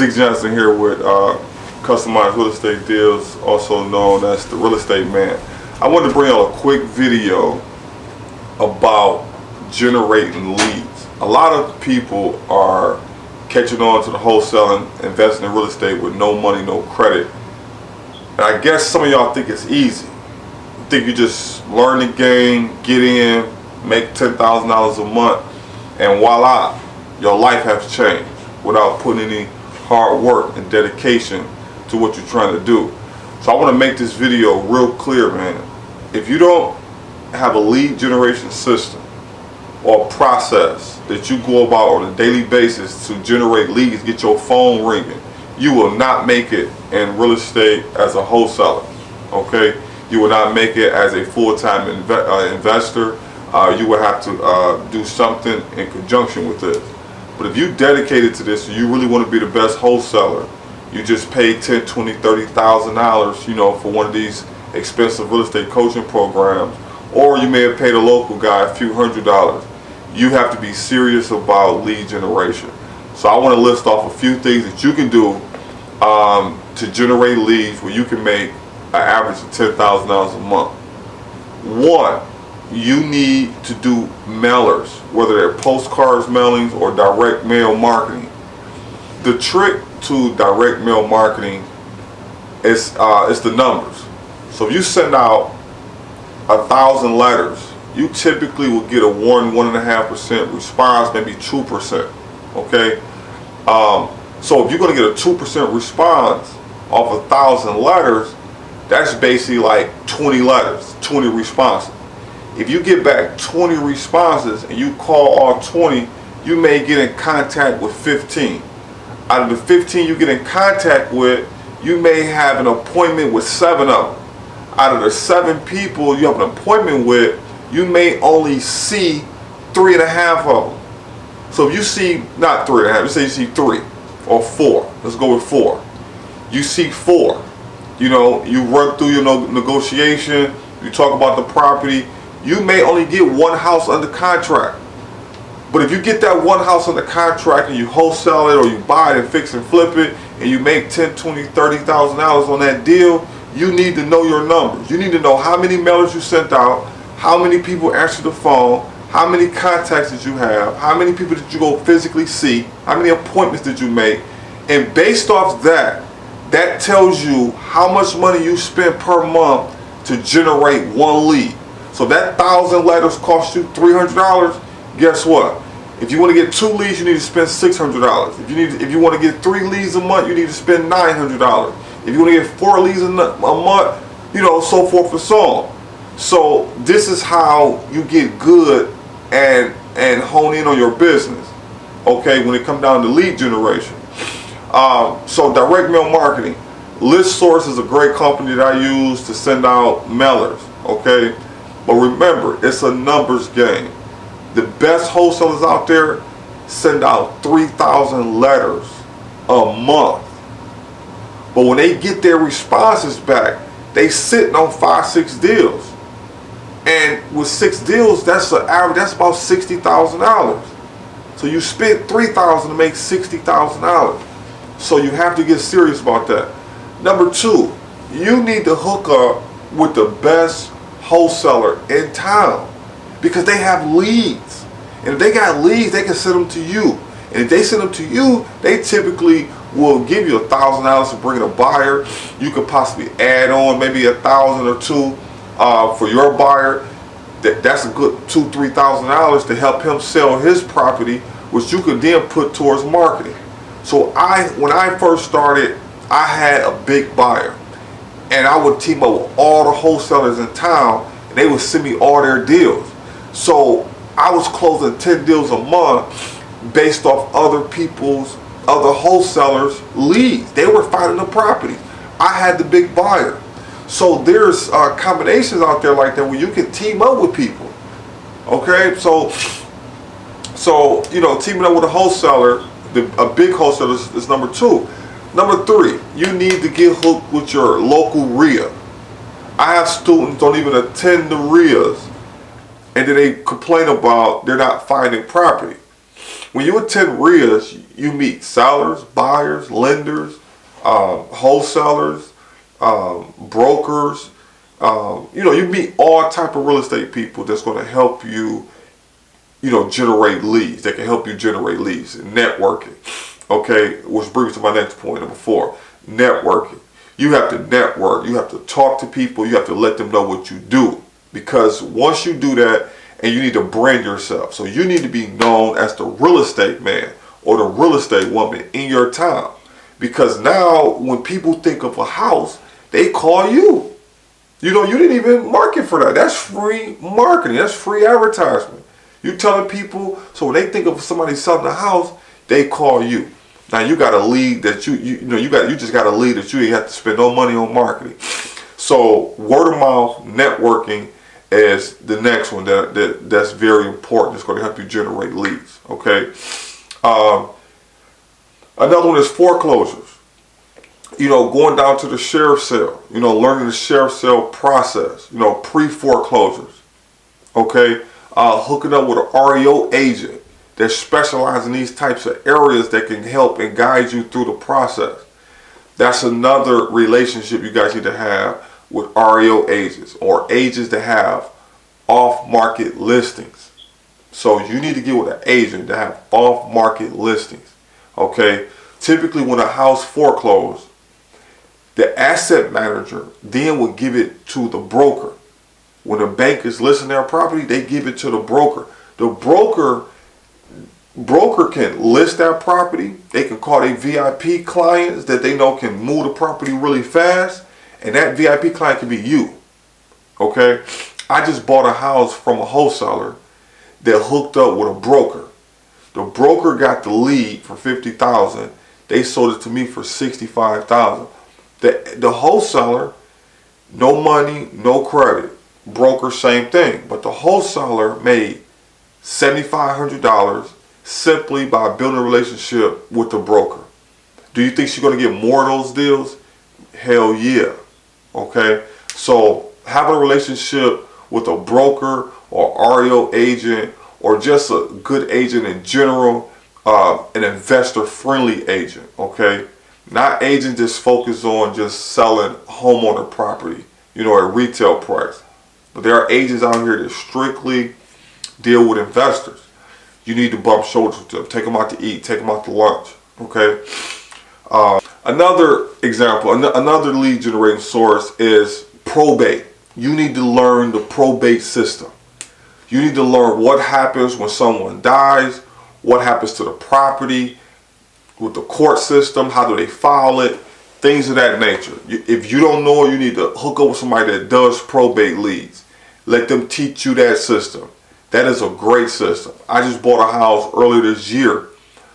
Zeke Johnson here with Customized Real Estate Deals, also known as the Real Estate Man. I wanted to bring out a quick video about generating leads. A lot of people are catching on to the wholesaling, investing in real estate with no money, no credit. And I guess some of y'all think it's easy. You think you just learn the game, get in, make $10,000 a month, and voila, your life has changed without putting any hard work and dedication to what you're trying to do. So I want to make this video real clear, man. If you don't have a lead generation system or process that you go about on a daily basis to generate leads, get your phone ringing, you will not make it in real estate as a wholesaler, okay? You will not make it as a full-time investor. You will have to do something in conjunction with this. But if you dedicated to this and you really want to be the best wholesaler, you just pay $10,000, $20,000, $30,000, you know, for one of these expensive real estate coaching programs, or you may have paid a local guy a few $100s. You have to be serious about lead generation. So I want to list off a few things that you can do to generate leads where you can make an average of $10,000 a month. One, you need to do mailers, whether they're postcards, mailings, or direct mail marketing. The trick to direct mail marketing is the numbers. So if you send out 1,000 letters, you typically will get a 1.5% response, maybe 2%. Okay, so if you're going to get a 2% response off 1,000 letters, that's basically like 20 letters, 20 responses. If you get back 20 responses and you call all 20, you may get in contact with 15. Out of the 15 you get in contact with, you may have an appointment with 7 of them. Out of the 7 people you have an appointment with, you may only see 3.5 of them. So if you see, not 3.5, let's say you see 3 or 4. Let's go with 4. You see 4. You know, you run through your negotiation, you talk about the property. You may only get 1 house under contract. But if you get that 1 house under contract and you wholesale it or you buy it and fix and flip it and you make $10,000, $20,000, $30,000 on that deal, you need to know your numbers. You need to know how many mailers you sent out, how many people answered the phone, how many contacts did you have, how many people did you go physically see, how many appointments did you make, and based off that, that tells you how much money you spend per month to generate 1 lead. So that 1,000 letters cost you $300. Guess what? If you want to get 2 leads, you need to spend $600. If you want to get 3 leads a month, you need to spend $900. If you want to get 4 leads a month, you know, so forth and so on. So this is how you get good and hone in on your business. Okay, when it comes down to lead generation. So direct mail marketing. ListSource is a great company that I use to send out mailers. Okay. But remember, it's a numbers game. The best wholesalers out there send out 3,000 letters a month. But when they get their responses back, they sitting on 5, 6 deals. And with 6 deals, that's an average, that's about $60,000. So you spent $3,000 to make $60,000. So you have to get serious about that. Number 2, you need to hook up with the best wholesaler in town because they have leads, and if they got leads, they can send them to you, and if they send them to you, they typically will give you $1,000 to bring in a buyer. You could possibly add on maybe $1,000 or $2 for your buyer. That's a good $2,000, $3,000 to help him sell his property, which you could then put towards marketing. So when I first started, I had a big buyer. And I would team up with all the wholesalers in town, and they would send me all their deals. So I was closing 10 deals a month based off other wholesalers' leads. They were finding the property. I had the big buyer. So there's combinations out there like that where you can team up with people. Okay, so you know, teaming up with a wholesaler, a big wholesaler is number 2. Number 3, you need to get hooked with your local RIA. I have students don't even attend the RIAs, and then they complain about they're not finding property. When you attend RIAs, you meet sellers, buyers, lenders, wholesalers, brokers. You meet all type of real estate people that's going to help you, generate leads. That can help you generate leads. Networking. Okay, which brings me to my next point, number 4, networking. You have to network. You have to talk to people. You have to let them know what you do. Because once you do that, and you need to brand yourself. So you need to be known as the real estate man or the real estate woman in your town. Because now when people think of a house, they call you. You didn't even market for that. That's free marketing. That's free advertisement. You telling people, so when they think of somebody selling a house, they call you. Now you got a lead that you just got a lead that you ain't have to spend no money on marketing. So word of mouth, networking is the next one that's very important. It's going to help you generate leads. Okay. Another one is foreclosures. Going down to the sheriff's sale. Learning the sheriff's sale process. Pre-foreclosures. Okay. Hooking up with an REO agent that specializes in these types of areas that can help and guide you through the process. That's another relationship you guys need to have with REO agents or agents that have off-market listings. So you need to get with an agent that have off-market listings. Okay. Typically when a house foreclosed, the asset manager then will give it to the broker. When the bank is listing their property, they give it to the broker. The broker can list that property. They can call their VIP clients that they know can move the property really fast. And that VIP client can be you. Okay. I just bought a house from a wholesaler that hooked up with a broker. The broker got the lead for $50,000. They sold it to me for $65,000. The wholesaler, no money, no credit. Broker, same thing. But the wholesaler made $7,500 simply by building a relationship with the broker. Do you think she's going to get more of those deals? Hell yeah. Okay. So having a relationship with a broker or REO agent or just a good agent in general, an investor-friendly agent, okay? Not agent just focused on just selling homeowner property, at retail price. But there are agents out here that strictly deal with investors. You need to bump shoulders with them. Take them out to eat. Take them out to lunch, okay? Another example, another lead generating source is probate. You need to learn the probate system. You need to learn what happens when someone dies, what happens to the property, with the court system, how do they file it, things of that nature. If you don't know it, you need to hook up with somebody that does probate leads. Let them teach you that system. That is a great system. I just bought a house earlier this year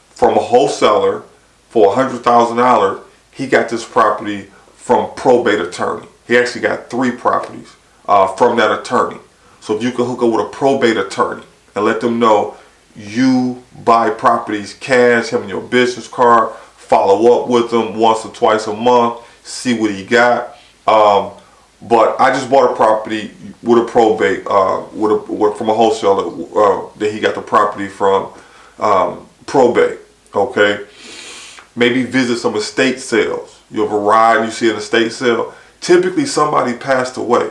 from a wholesaler for $100,000. He got this property from probate attorney. He actually got 3 properties from that attorney. So if you can hook up with a probate attorney and let them know you buy properties cash, having your business card, follow up with them once or twice a month, see what he got. But I just bought a property with a probate, from a wholesaler that he got the property from probate. Okay, maybe visit some estate sales. You have a ride, you see an estate sale. Typically somebody passed away.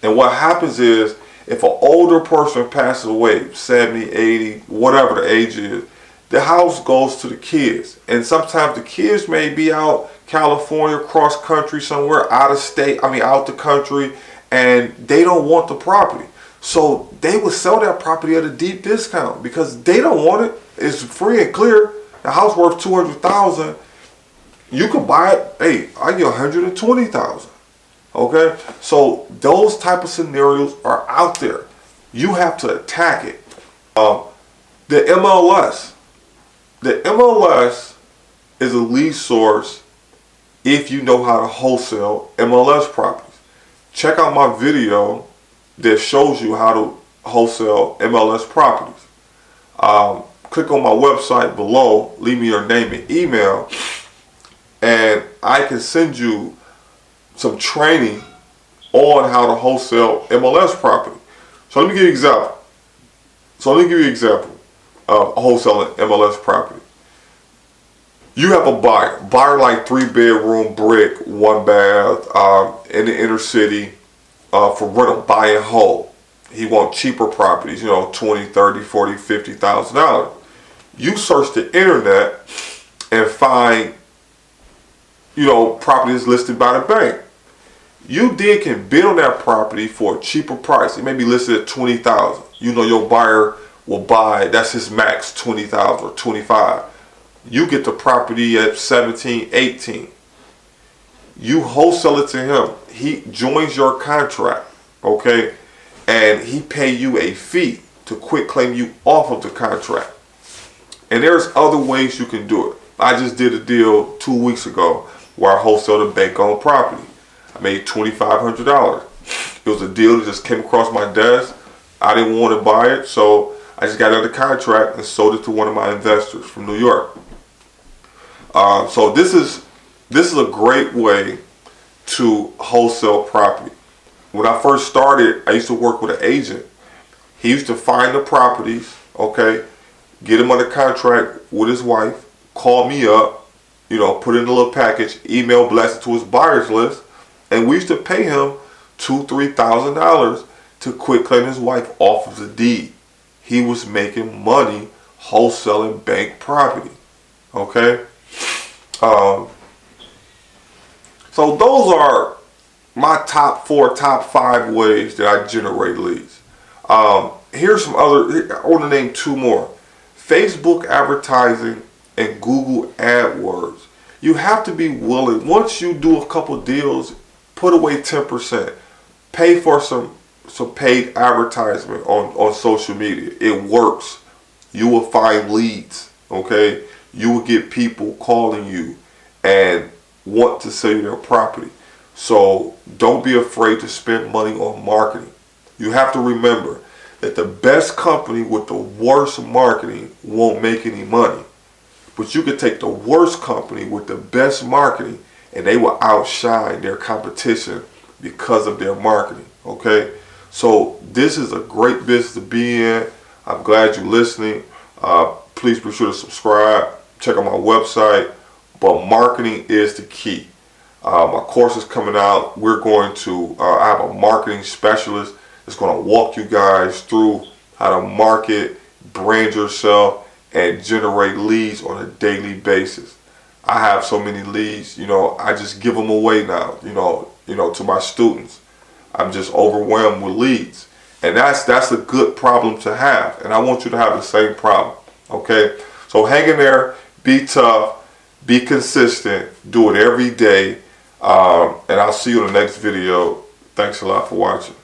And what happens is, if an older person passes away, 70, 80, whatever the age is, the house goes to the kids. And sometimes the kids may be out California, cross country, somewhere out of state, out the country, and they don't want the property. So they would sell that property at a deep discount because they don't want it. It's free and clear. The house worth $200,000. You can buy it. Hey, I get $120,000. Okay, so those type of scenarios are out there. You have to attack it. The MLS is a lead source if you know how to wholesale MLS properties. Check out my video that shows you how to wholesale MLS properties. Click on my website below, leave me your name and email, and I can send you some training on how to wholesale MLS property. So let me give you an example. wholesaling MLS property. You have a buyer like 3-bedroom brick, 1 bath in the inner city for rental, buy and hold. He wants cheaper properties, you know, $20,000, $30,000, $40,000, $50,000. You search the internet and find, you know, properties listed by the bank. You then can bid on that property for a cheaper price. It may be listed at $20,000. You know your buyer will buy, that's his max, $20,000 or $25,000. You get the property at $17,000, $18,000. You wholesale it to him. He joins your contract, okay? And he pay you a fee to quit claim you off of the contract. And there's other ways you can do it. I just did a deal 2 weeks ago where I wholesaled a bank-owned property. I made $2,500. It was a deal that just came across my desk. I didn't want to buy it, so I just got it under contract and sold it to one of my investors from New York. So this is a great way to wholesale property. When I first started, I used to work with an agent. He used to find the properties, okay, get them under contract with his wife, call me up, you know, put in a little package, email blast it to his buyers list, and we used to pay him $2,000, $3,000 to quit claim his wife off of the deed. He was making money wholesaling bank property, okay? So those are my top 5 ways that I generate leads. Here's some other, I want to name 2 more. Facebook advertising and Google AdWords. You have to be willing, once you do a couple deals, put away 10%. Pay for some paid advertisement on social media. It works. You will find leads, okay? You will get people calling you and want to sell you their property. So don't be afraid to spend money on marketing. You have to remember that the best company with the worst marketing won't make any money. But you can take the worst company with the best marketing and they will outshine their competition because of their marketing, okay? So this is a great business to be in. I'm glad you're listening. Please be sure to subscribe. Check out my website. But marketing is the key. My course is coming out. We're going to, I have a marketing specialist that's going to walk you guys through how to market, brand yourself, and generate leads on a daily basis. I have so many leads, you know, I just give them away now, you know, to my students. I'm just overwhelmed with leads. And that's a good problem to have. And I want you to have the same problem, okay? So hang in there, be tough, be consistent, do it every day, and I'll see you in the next video. Thanks a lot for watching.